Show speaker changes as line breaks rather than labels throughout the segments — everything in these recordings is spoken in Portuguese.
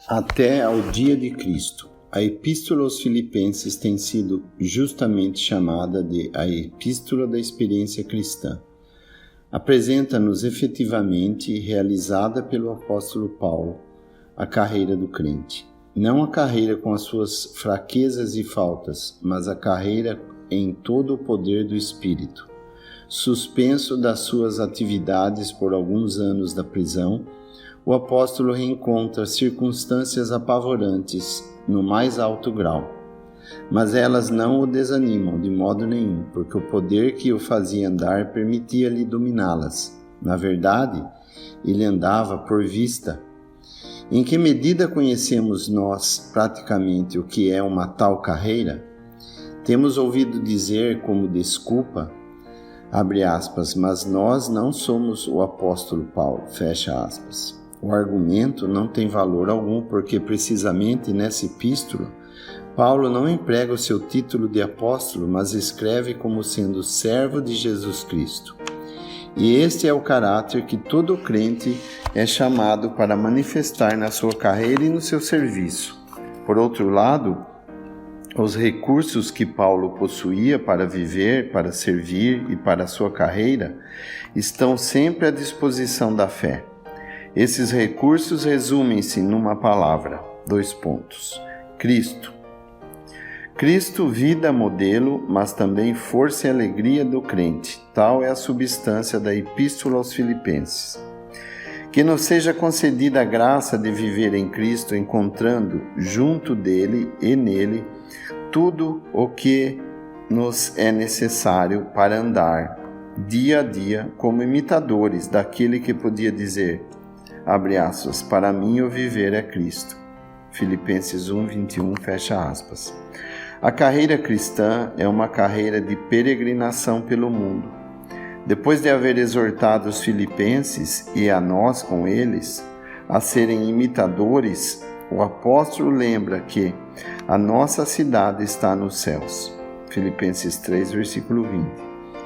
Até ao dia de Cristo. A Epístola aos Filipenses tem sido justamente chamada de a Epístola da Experiência Cristã. Apresenta-nos efetivamente, realizada pelo apóstolo Paulo, a carreira do crente. Não a carreira com as suas fraquezas e faltas, mas a carreira em todo o poder do Espírito. Suspenso das suas atividades por alguns anos da prisão, o apóstolo reencontra circunstâncias apavorantes no mais alto grau. Mas elas não o desanimam de modo nenhum, porque o poder que o fazia andar permitia-lhe dominá-las. Na verdade, ele andava por vista. Em que medida conhecemos nós praticamente o que é uma tal carreira? Temos ouvido dizer como desculpa, abre aspas, mas nós não somos o apóstolo Paulo, fecha aspas. O argumento não tem valor algum, porque precisamente nessa epístola, Paulo não emprega o seu título de apóstolo, mas escreve como sendo servo de Jesus Cristo. E este é o caráter que todo crente é chamado para manifestar na sua carreira e no seu serviço. Por outro lado, os recursos que Paulo possuía para viver, para servir e para a sua carreira estão sempre à disposição da fé. Esses recursos resumem-se numa palavra, : Cristo. Cristo, vida modelo, mas também força e alegria do crente. Tal é a substância da Epístola aos Filipenses. Que nos seja concedida a graça de viver em Cristo, encontrando junto dele e nele tudo o que nos é necessário para andar dia a dia como imitadores daquele que podia dizer, abre aspas, para mim o viver é Cristo. Filipenses 1:21, fecha aspas. A carreira cristã é uma carreira de peregrinação pelo mundo. Depois de haver exortado os filipenses, e a nós com eles, a serem imitadores, o apóstolo lembra que a nossa cidade está nos céus. Filipenses 3, versículo 20.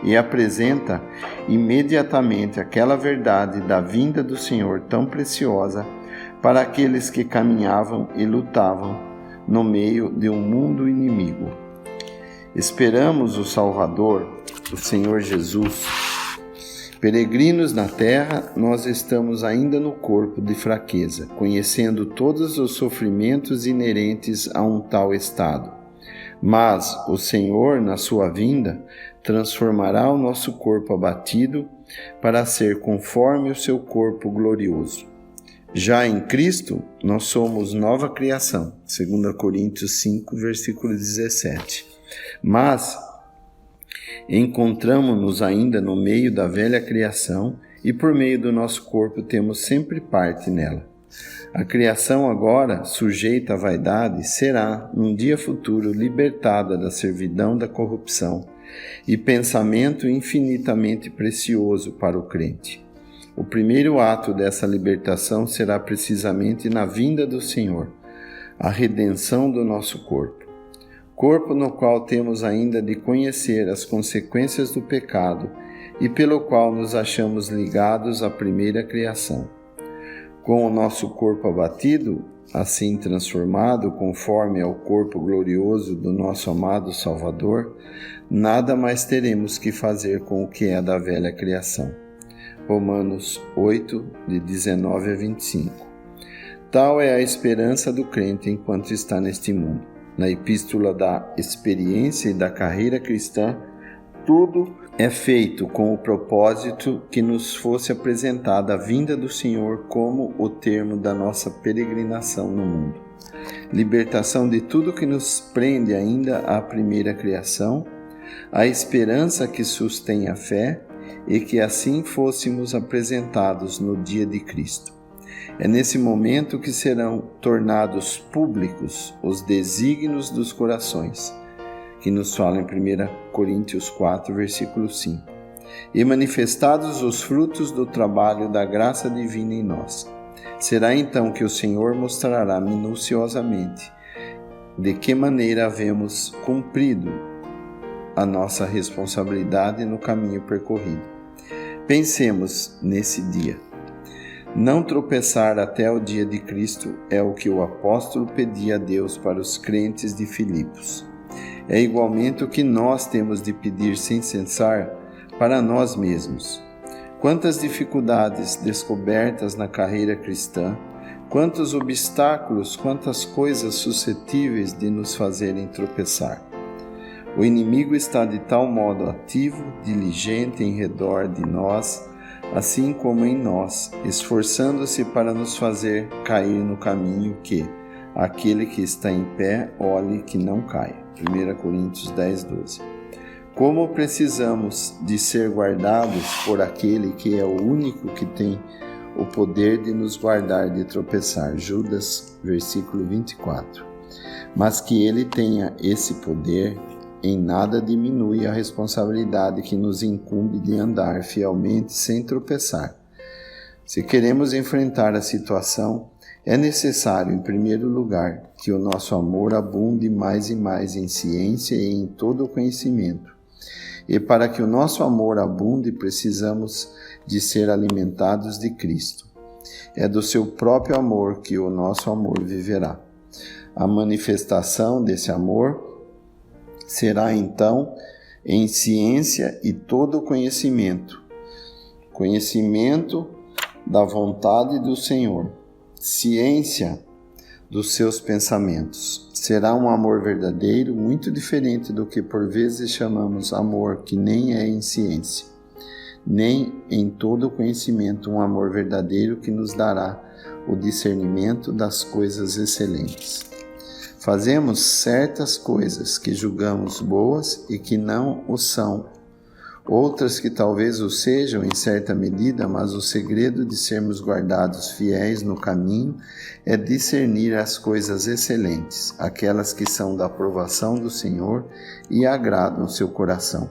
E apresenta imediatamente aquela verdade da vinda do Senhor tão preciosa para aqueles que caminhavam e lutavam no meio de um mundo inimigo. Esperamos o Salvador, o Senhor Jesus. Peregrinos na terra, nós estamos ainda no corpo de fraqueza, conhecendo todos os sofrimentos inerentes a um tal estado. Mas o Senhor, na sua vinda, transformará o nosso corpo abatido para ser conforme o seu corpo glorioso. Já em Cristo, nós somos nova criação, 2 Coríntios 5, versículo 17. Mas encontramo-nos ainda no meio da velha criação e por meio do nosso corpo temos sempre parte nela. A criação agora, sujeita à vaidade, será, num dia futuro, libertada da servidão da corrupção e pensamento infinitamente precioso para o crente. O primeiro ato dessa libertação será precisamente na vinda do Senhor, a redenção do nosso corpo. Corpo no qual temos ainda de conhecer as consequências do pecado e pelo qual nos achamos ligados à primeira criação. Com o nosso corpo abatido, assim transformado conforme ao corpo glorioso do nosso amado Salvador, nada mais teremos que fazer com o que é da velha criação. Romanos 8, de 19 a 25. Tal é a esperança do crente enquanto está neste mundo. Na epístola da experiência e da carreira cristã, tudo é feito com o propósito que nos fosse apresentada a vinda do Senhor como o termo da nossa peregrinação no mundo. Libertação de tudo que nos prende ainda à primeira criação, a esperança que sustém a fé e que assim fôssemos apresentados no dia de Cristo. É nesse momento que serão tornados públicos os desígnios dos corações, que nos fala em 1 Coríntios 4, versículo 5, e manifestados os frutos do trabalho da graça divina em nós. Será então que o Senhor mostrará minuciosamente de que maneira havemos cumprido a nossa responsabilidade no caminho percorrido. Pensemos nesse dia. Não tropeçar até o dia de Cristo é o que o apóstolo pedia a Deus para os crentes de Filipos. É igualmente o que nós temos de pedir sem cessar para nós mesmos. Quantas dificuldades descobertas na carreira cristã, quantos obstáculos, quantas coisas suscetíveis de nos fazerem tropeçar. O inimigo está de tal modo ativo, diligente em redor de nós, assim como em nós, esforçando-se para nos fazer cair no caminho que aquele que está em pé olhe que não caia. 1 Coríntios 10, 12. Como precisamos de ser guardados por aquele que é o único que tem o poder de nos guardar de tropeçar. Judas, versículo 24. Mas que ele tenha esse poder, em nada diminui a responsabilidade que nos incumbe de andar fielmente sem tropeçar. Se queremos enfrentar a situação, é necessário, em primeiro lugar, que o nosso amor abunde mais e mais em ciência e em todo o conhecimento. E para que o nosso amor abunde, precisamos de ser alimentados de Cristo. É do seu próprio amor que o nosso amor viverá. A manifestação desse amor será então em ciência e todo conhecimento. Conhecimento da vontade do Senhor. Ciência dos seus pensamentos. Será um amor verdadeiro, muito diferente do que por vezes chamamos amor, que nem é em ciência, nem em todo conhecimento, um amor verdadeiro que nos dará o discernimento das coisas excelentes. Fazemos certas coisas que julgamos boas e que não o são, outras que talvez o sejam em certa medida, mas o segredo de sermos guardados fiéis no caminho é discernir as coisas excelentes, aquelas que são da aprovação do Senhor e agradam seu coração.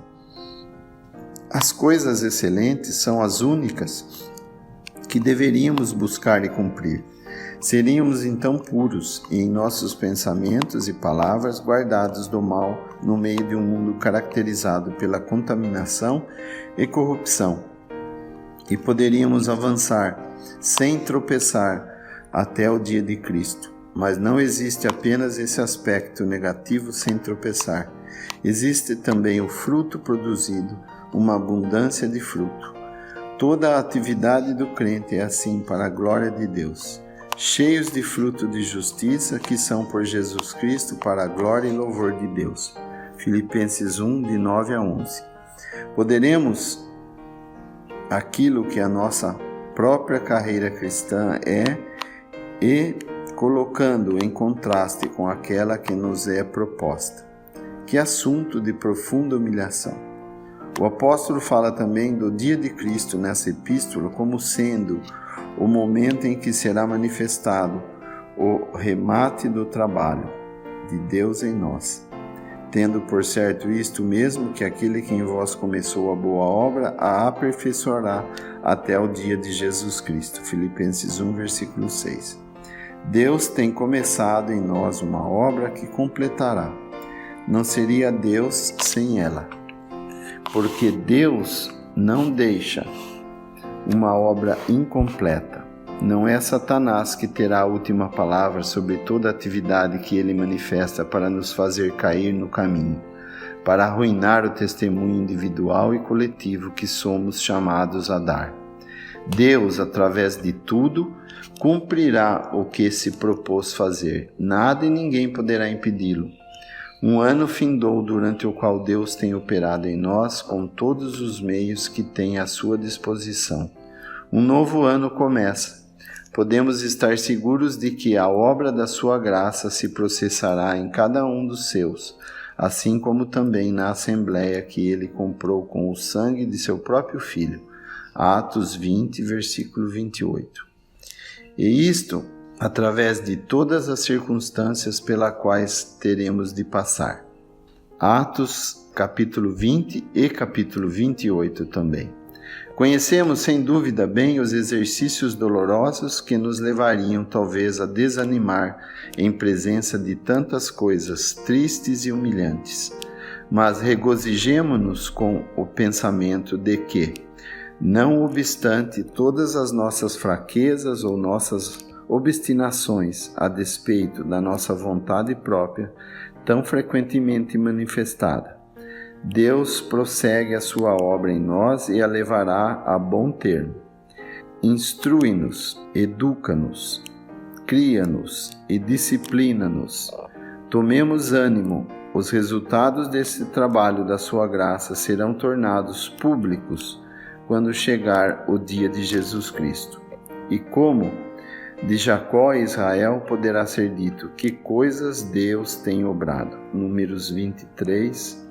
As coisas excelentes são as únicas que deveríamos buscar e cumprir. Seríamos então puros e em nossos pensamentos e palavras guardados do mal no meio de um mundo caracterizado pela contaminação e corrupção. E poderíamos avançar sem tropeçar até o dia de Cristo. Mas não existe apenas esse aspecto negativo sem tropeçar. Existe também o fruto produzido, uma abundância de fruto. Toda a atividade do crente é assim para a glória de Deus, cheios de fruto de justiça que são por Jesus Cristo para a glória e louvor de Deus. Filipenses 1, de 9 a 11. Poderemos aquilo que a nossa própria carreira cristã é e colocando em contraste com aquela que nos é proposta. Que assunto de profunda humilhação! O apóstolo fala também do dia de Cristo nessa epístola como sendo o momento em que será manifestado o remate do trabalho de Deus em nós. Tendo por certo isto mesmo, que aquele que em vós começou a boa obra, a aperfeiçoará até o dia de Jesus Cristo. Filipenses 1, versículo 6. Deus tem começado em nós uma obra que completará. Não seria Deus sem ela. Porque Deus não deixa uma obra incompleta. Não é Satanás que terá a última palavra sobre toda a atividade que ele manifesta para nos fazer cair no caminho, para arruinar o testemunho individual e coletivo que somos chamados a dar. Deus, através de tudo, cumprirá o que se propôs fazer. Nada e ninguém poderá impedi-lo. Um ano findou durante o qual Deus tem operado em nós com todos os meios que tem à sua disposição. Um novo ano começa. Podemos estar seguros de que a obra da sua graça se processará em cada um dos seus, assim como também na assembleia que ele comprou com o sangue de seu próprio Filho. Atos 20, versículo 28. E isto através de todas as circunstâncias pelas quais teremos de passar. Atos, capítulo 20 e capítulo 28 também. Conhecemos sem dúvida bem os exercícios dolorosos que nos levariam talvez a desanimar em presença de tantas coisas tristes e humilhantes. Mas regozijemo-nos com o pensamento de que, Não obstante todas as nossas fraquezas ou nossas obstinações a despeito da nossa vontade própria, tão frequentemente manifestada, Deus prossegue a sua obra em nós e a levará a bom termo. Instrui-nos, educa-nos, cria-nos e disciplina-nos. Tomemos ânimo, os resultados desse trabalho da sua graça serão tornados públicos quando chegar o dia de Jesus Cristo. E como de Jacó e Israel poderá ser dito: que coisas Deus tem obrado. Números 23,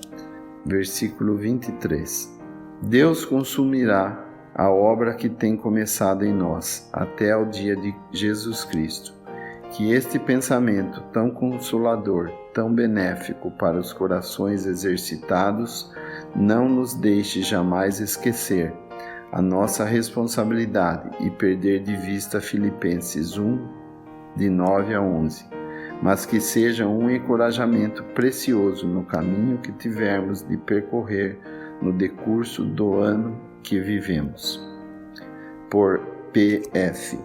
versículo 23. Deus consumirá a obra que tem começado em nós até o dia de Jesus Cristo. Que este pensamento tão consolador, tão benéfico para os corações exercitados, não nos deixe jamais esquecer a nossa responsabilidade e perder de vista Filipenses 1, de 9 a 11, mas que seja um encorajamento precioso no caminho que tivermos de percorrer no decurso do ano que vivemos. Por P.F.